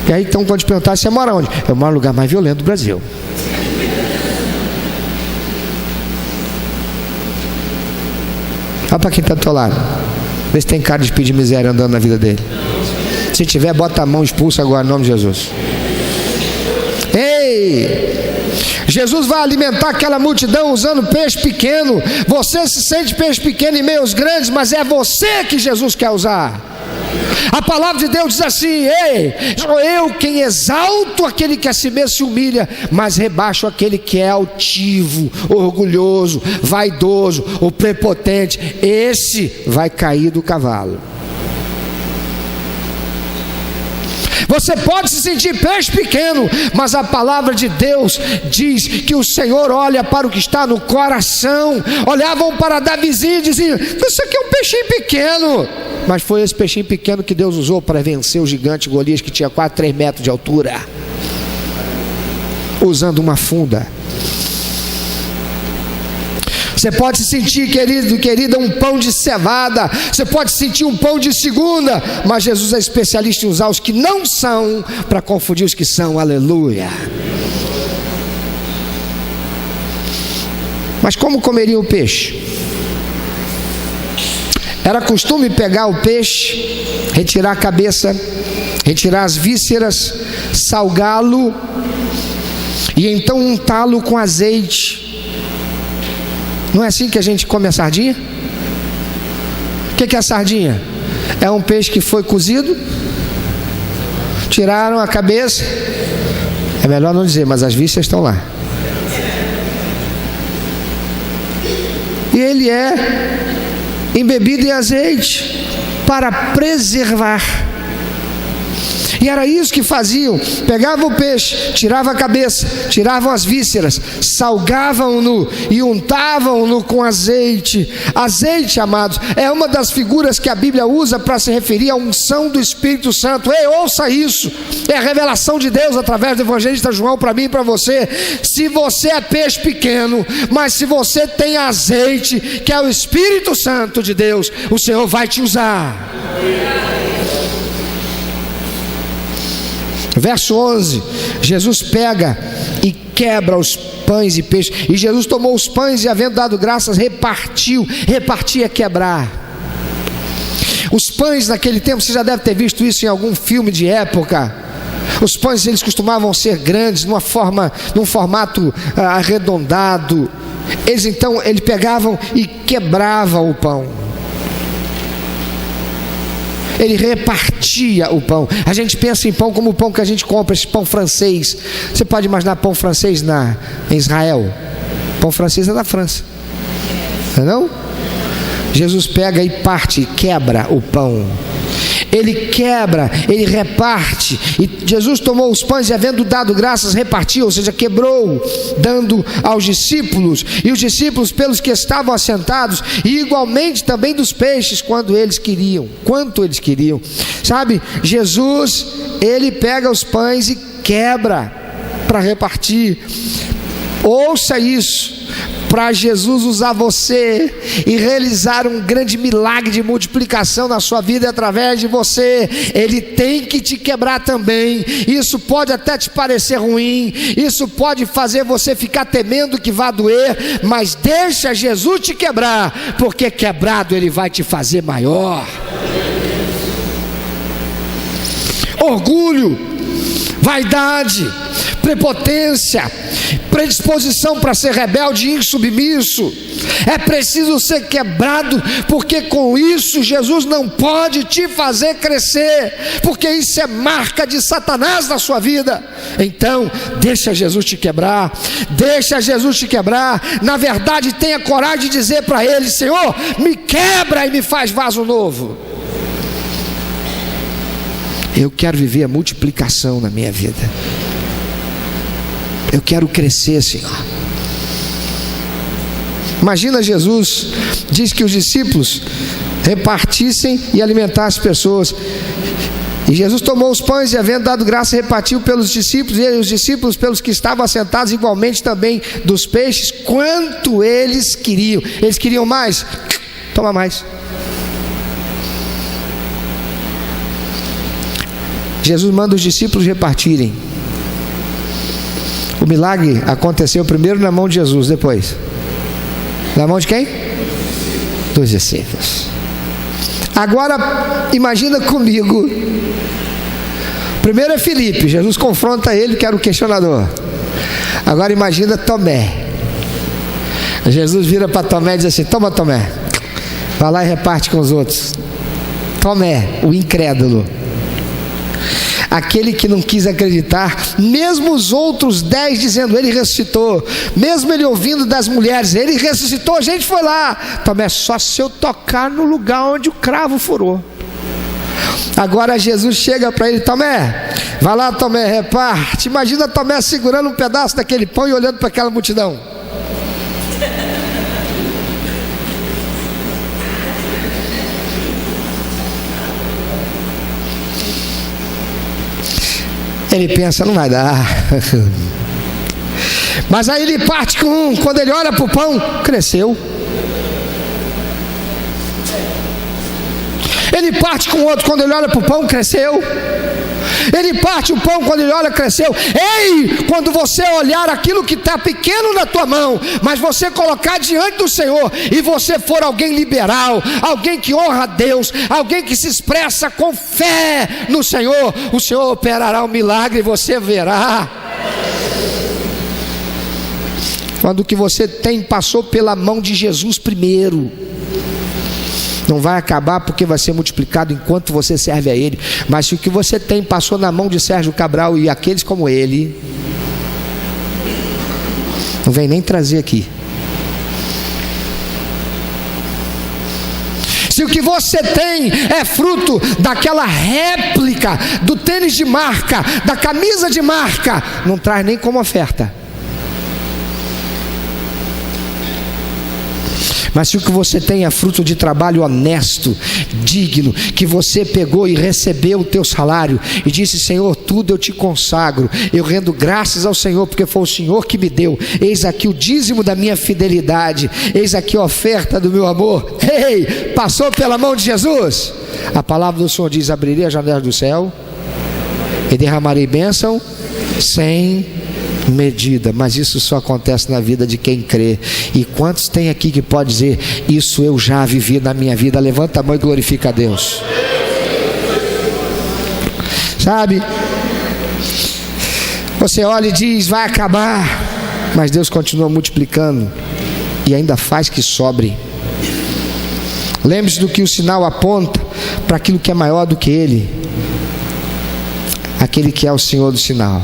E aí então quando te perguntar, você mora onde? Eu moro no lugar mais violento do Brasil. Olha para quem está do teu lado. Vê se tem cara de pedir miséria andando na vida dele. Se tiver, bota a mão, expulsa agora, em nome de Jesus. Ei! Jesus vai alimentar aquela multidão usando peixe pequeno. Você se sente peixe pequeno em meio aos grandes, mas é você que Jesus quer usar. A palavra de Deus diz assim: ei, sou eu quem exalto aquele que a si mesmo se humilha, mas rebaixo aquele que é altivo, orgulhoso, vaidoso, o prepotente. Esse vai cair do cavalo. Você pode se sentir peixe pequeno, mas a palavra de Deus diz que o Senhor olha para o que está no coração. Olhavam para Davizinho e diziam: isso aqui é um peixinho pequeno. Mas foi esse peixinho pequeno que Deus usou para vencer o gigante Golias, que tinha quase 3 metros de altura, usando uma funda. Você pode se sentir, querido, querida, um pão de cevada. Você pode se sentir um pão de segunda, mas Jesus é especialista em usar os que não são para confundir os que são. Aleluia. Mas como comeria o peixe? Era costume pegar o peixe, retirar a cabeça, retirar as vísceras, salgá-lo e então untá-lo com azeite. Não é assim que a gente come a sardinha? O que é a sardinha? É um peixe que foi cozido, tiraram a cabeça, é melhor não dizer, mas as vísceras estão lá. E ele é embebido em azeite para preservar. E era isso que faziam: pegavam o peixe, tiravam a cabeça, tiravam as vísceras, salgavam-no e untavam-no com azeite. Azeite, amados, é uma das figuras que a Bíblia usa para se referir à unção do Espírito Santo. Ei, ouça isso, é a revelação de Deus através do evangelista João para mim e para você. Se você é peixe pequeno, mas se você tem azeite, que é o Espírito Santo de Deus, o Senhor vai te usar. Verso 11, Jesus pega e quebra os pães e peixes. E Jesus tomou os pães e, havendo dado graças, repartiu. Repartir é quebrar. Os pães naquele tempo, você já deve ter visto isso em algum filme de época. Os pães, eles costumavam ser grandes, num formato arredondado. Eles pegavam e quebravam o pão. Ele repartia o pão. A gente pensa em pão como o pão que a gente compra, esse pão francês. Você pode imaginar pão francês em Israel? Pão francês é da França, não? Jesus pega e parte, quebra o pão. Ele quebra, ele reparte. E Jesus tomou os pães e, havendo dado graças, repartiu, ou seja, quebrou, dando aos discípulos, e os discípulos pelos que estavam assentados, e igualmente também dos peixes, quanto eles queriam. Sabe, Jesus, ele pega os pães e quebra para repartir. Ouça isso. Para Jesus usar você e realizar um grande milagre de multiplicação na sua vida através de você, Ele tem que te quebrar também. Isso pode até te parecer ruim, isso pode fazer você ficar temendo que vá doer, mas deixa Jesus te quebrar, porque quebrado Ele vai te fazer maior. orgulho, vaidade, prepotência, predisposição para ser rebelde e insubmisso. É preciso ser quebrado, porque com isso Jesus não pode te fazer crescer, porque isso é marca de Satanás na sua vida. Então deixa Jesus te quebrar, deixa Jesus te quebrar. Na verdade, tenha coragem de dizer para Ele: Senhor, me quebra e me faz vaso novo. Eu quero viver a multiplicação na minha vida, eu quero crescer, Senhor. Imagina, Jesus diz que os discípulos repartissem e alimentassem as pessoas. E Jesus tomou os pães e, havendo dado graça, repartiu pelos discípulos, e os discípulos pelos que estavam assentados, igualmente também dos peixes, quanto eles queriam. Eles queriam mais? Toma mais. Jesus manda os discípulos repartirem. O milagre aconteceu primeiro na mão de Jesus, depois na mão de quem? Dos discípulos. Agora imagina comigo. Primeiro é Filipe, Jesus confronta ele, que era o questionador. Agora imagina Tomé. Jesus vira para Tomé e diz assim: toma, Tomé, vai lá e reparte com os outros. Tomé, o incrédulo, aquele que não quis acreditar, mesmo os outros 10 dizendo: ele ressuscitou, mesmo ele ouvindo das mulheres: ele ressuscitou, a gente foi lá. Tomé: só se eu tocar no lugar onde o cravo furou. Agora Jesus chega para ele: Tomé, vai lá, Tomé, reparte. Imagina Tomé segurando um pedaço daquele pão e olhando para aquela multidão. Ele pensa: não vai dar. Mas aí ele parte com um. Quando ele olha para o pão, cresceu. Ele parte com o outro. Quando ele olha para o pão, cresceu. Ele parte o pão, quando ele olha, cresceu. Ei, quando você olhar aquilo que está pequeno na tua mão, mas você colocar diante do Senhor, e você for alguém liberal, alguém que honra a Deus, alguém que se expressa com fé no Senhor, o Senhor operará um milagre e você verá. Quando o que você tem passou pela mão de Jesus primeiro, não vai acabar, porque vai ser multiplicado enquanto você serve a Ele. Mas se o que você tem passou na mão de Sérgio Cabral e aqueles como ele, não vem nem trazer aqui. Se o que você tem é fruto daquela réplica do tênis de marca, da camisa de marca, não traz nem como oferta. Mas se o que você tem é fruto de trabalho honesto, digno, que você pegou e recebeu o teu salário e disse: Senhor, tudo eu te consagro, eu rendo graças ao Senhor, porque foi o Senhor que me deu. Eis aqui o dízimo da minha fidelidade, eis aqui a oferta do meu amor. Ei, passou pela mão de Jesus. A palavra do Senhor diz: abrirei a janela do céu e derramarei bênção sem medida. Mas isso só acontece na vida de quem crê. E quantos tem aqui que pode dizer: isso eu já vivi na minha vida? Levanta a mão e glorifica a Deus. Sabe, você olha e diz: vai acabar, mas Deus continua multiplicando e ainda faz que sobre. Lembre-se do que o sinal aponta para aquilo que é maior do que ele, aquele que é o Senhor do sinal.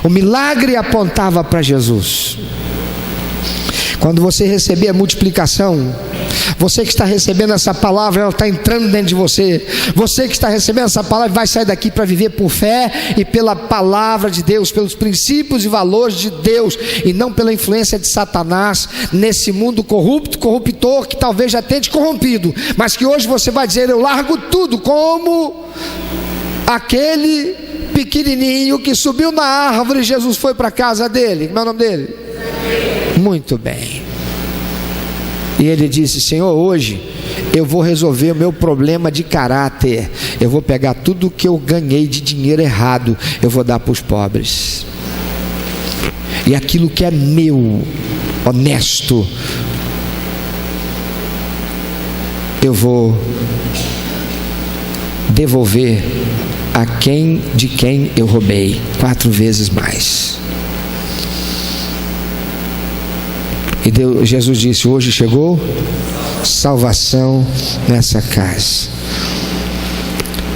O milagre apontava para Jesus. Quando você receber a multiplicação, você que está recebendo essa palavra, ela está entrando dentro de você. Você que está recebendo essa palavra vai sair daqui para viver por fé e pela palavra de Deus, pelos princípios e valores de Deus, e não pela influência de Satanás nesse mundo corrupto, corruptor, que talvez já tenha te corrompido, mas que hoje você vai dizer: eu largo tudo, como aquele pequenininho que subiu na árvore e Jesus foi para a casa dele. Como é o nome dele? Muito bem. E ele disse: Senhor, hoje eu vou resolver o meu problema de caráter. Eu vou pegar tudo que eu ganhei de dinheiro errado, eu vou dar para os pobres. E aquilo que é meu, honesto, eu vou devolver de quem eu roubei 4 vezes mais. E Jesus disse: hoje chegou salvação nessa casa.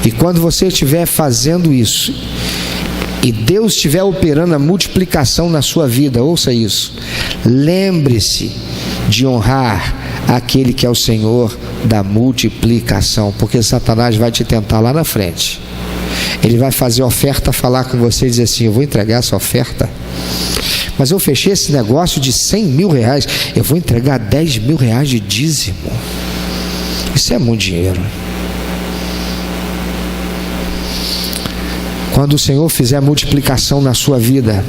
E quando você estiver fazendo isso, e Deus estiver operando a multiplicação na sua vida, ouça isso, lembre-se de honrar aquele que é o Senhor da multiplicação, porque Satanás vai te tentar lá na frente. Ele vai fazer oferta, falar com você e dizer assim: eu vou entregar essa oferta, mas eu fechei esse negócio de 100 mil reais, eu vou entregar 10 mil reais de dízimo. Isso é muito dinheiro. Quando o Senhor fizer multiplicação na sua vida,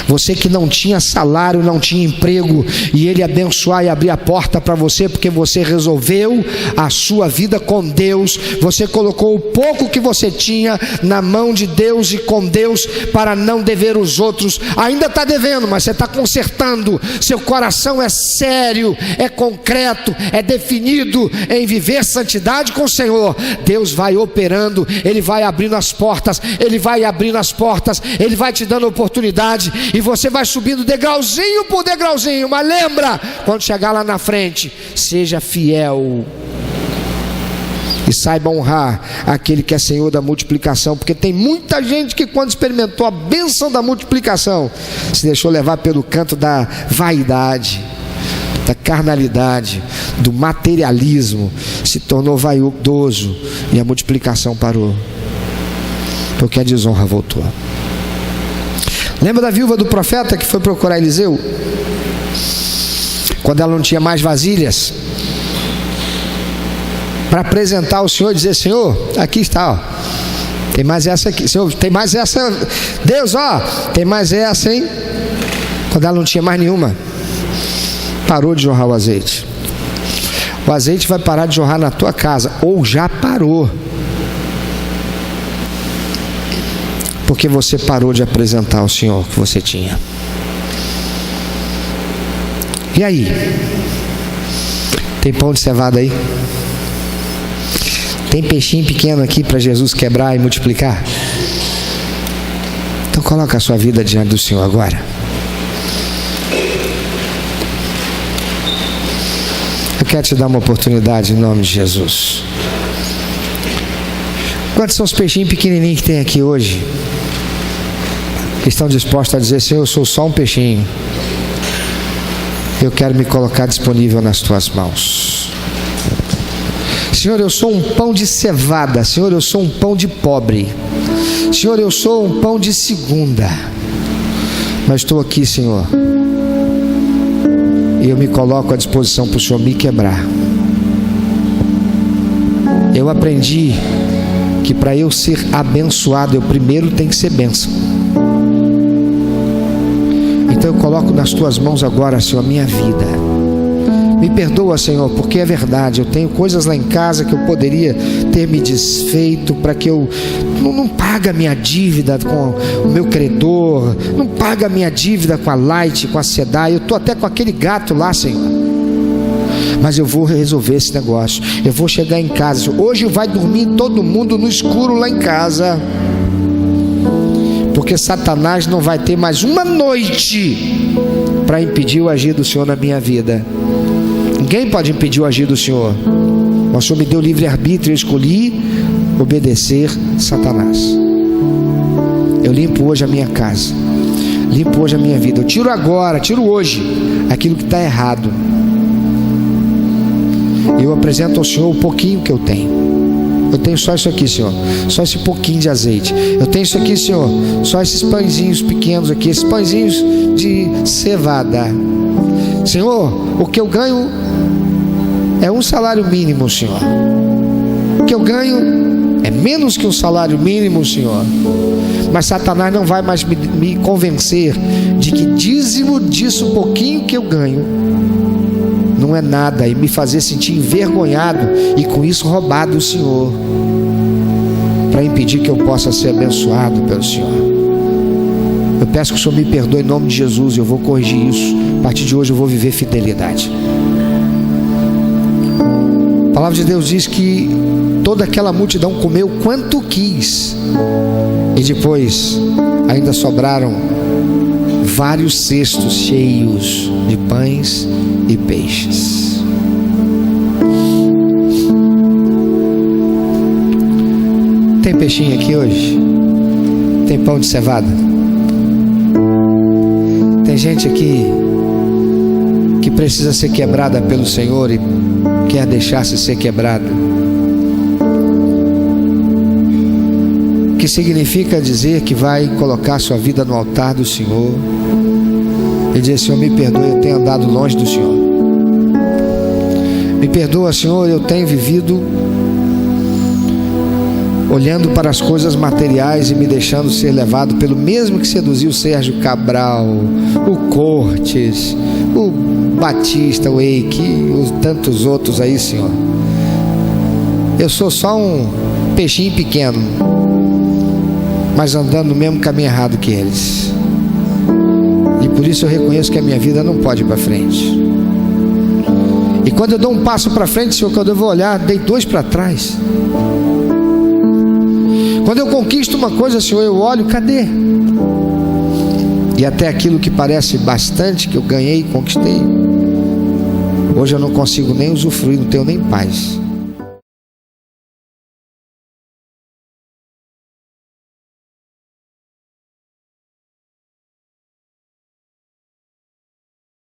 você que não tinha salário, não tinha emprego, e Ele abençoar e abrir a porta para você, porque você resolveu a sua vida com Deus, você colocou o pouco que você tinha na mão de Deus e com Deus, para não dever os outros. Ainda está devendo, mas você está consertando. Seu coração é sério, é concreto, é definido em viver santidade com o Senhor. Deus vai operando, Ele vai abrindo as portas, Ele vai abrindo as portas, Ele vai te dando oportunidade, e você vai subindo degrauzinho por degrauzinho. Mas lembra, quando chegar lá na frente, seja fiel e saiba honrar aquele que é Senhor da multiplicação, porque tem muita gente que, quando experimentou a bênção da multiplicação, se deixou levar pelo canto da vaidade, da carnalidade, do materialismo, se tornou vaidoso, e a multiplicação parou, porque a desonra voltou. Lembra da viúva do profeta que foi procurar Eliseu? Quando ela não tinha mais vasilhas para apresentar ao Senhor e dizer: Senhor, aqui está, ó, tem mais essa aqui, Senhor, tem mais essa, Deus, ó, tem mais essa, hein? Quando ela não tinha mais nenhuma, parou de jorrar o azeite. O azeite vai parar de jorrar na tua casa, ou já parou, porque você parou de apresentar ao Senhor o que você tinha. E aí? Tem pão de cevada aí? Tem peixinho pequeno aqui para Jesus quebrar e multiplicar? Então coloca a sua vida diante do Senhor agora. Eu quero te dar uma oportunidade em nome de Jesus. Quantos são os peixinhos pequenininhos que tem aqui hoje, que estão dispostos a dizer: Senhor, eu sou só um peixinho, eu quero me colocar disponível nas tuas mãos. Senhor, eu sou um pão de cevada. Senhor, eu sou um pão de pobre. Senhor, eu sou um pão de segunda, mas estou aqui, Senhor, e eu me coloco à disposição para o Senhor me quebrar. Eu aprendi que para eu ser abençoado, eu primeiro tenho que ser bênção. Então eu coloco nas tuas mãos agora, Senhor, a minha vida. Me perdoa, Senhor, porque é verdade, eu tenho coisas lá em casa que eu poderia ter me desfeito, para que eu não pague a minha dívida com o meu credor, não pague a minha dívida com a Light, com a SEDAI. Eu estou até com aquele gato lá, Senhor, mas eu vou resolver esse negócio. Eu vou chegar em casa. Hoje vai dormir todo mundo no escuro lá em casa, porque Satanás não vai ter mais uma noite para impedir o agir do Senhor na minha vida. Ninguém pode impedir o agir do Senhor. O Senhor me deu livre-arbítrio, eu escolhi obedecer Satanás. Eu limpo hoje a minha casa, limpo hoje a minha vida. Eu tiro agora, tiro hoje aquilo que está errado. Eu apresento ao Senhor o pouquinho que eu tenho. Eu tenho só isso aqui, Senhor, só esse pouquinho de azeite. Eu tenho isso aqui, Senhor, só esses pãezinhos pequenos aqui, esses pãezinhos de cevada. Senhor, o que eu ganho é um salário mínimo, Senhor. O que eu ganho é menos que um salário mínimo, Senhor. Mas Satanás não vai mais me convencer de que dízimo disso pouquinho que eu ganho não é nada, e me fazer sentir envergonhado e com isso roubar do Senhor, para impedir que eu possa ser abençoado pelo Senhor. Eu peço que o Senhor me perdoe em nome de Jesus, e eu vou corrigir isso. A partir de hoje eu vou viver fidelidade. A palavra de Deus diz que toda aquela multidão comeu quanto quis, e depois ainda sobraram vários cestos cheios de pães e peixes. Tem peixinho aqui hoje? Tem pão de cevada? Tem gente aqui que precisa ser quebrada pelo Senhor e quer deixar-se ser quebrado. Que significa dizer que vai colocar sua vida no altar do Senhor e dizer: Senhor, me perdoe, eu tenho andado longe do Senhor. Me perdoa, Senhor, eu tenho vivido olhando para as coisas materiais e me deixando ser levado pelo mesmo que seduziu o Sérgio Cabral, o Cortes, o Batista, o Eike, os tantos outros aí, Senhor. Eu sou só um peixinho pequeno, mas andando no mesmo caminho errado que eles, e por isso eu reconheço que a minha vida não pode ir para frente. E quando eu dou um passo para frente, Senhor, quando eu vou olhar, dei 2 para trás. Quando eu conquisto uma coisa, Senhor, eu olho, cadê? E até aquilo que parece bastante, que eu ganhei e conquistei, hoje eu não consigo nem usufruir, não tenho nem paz.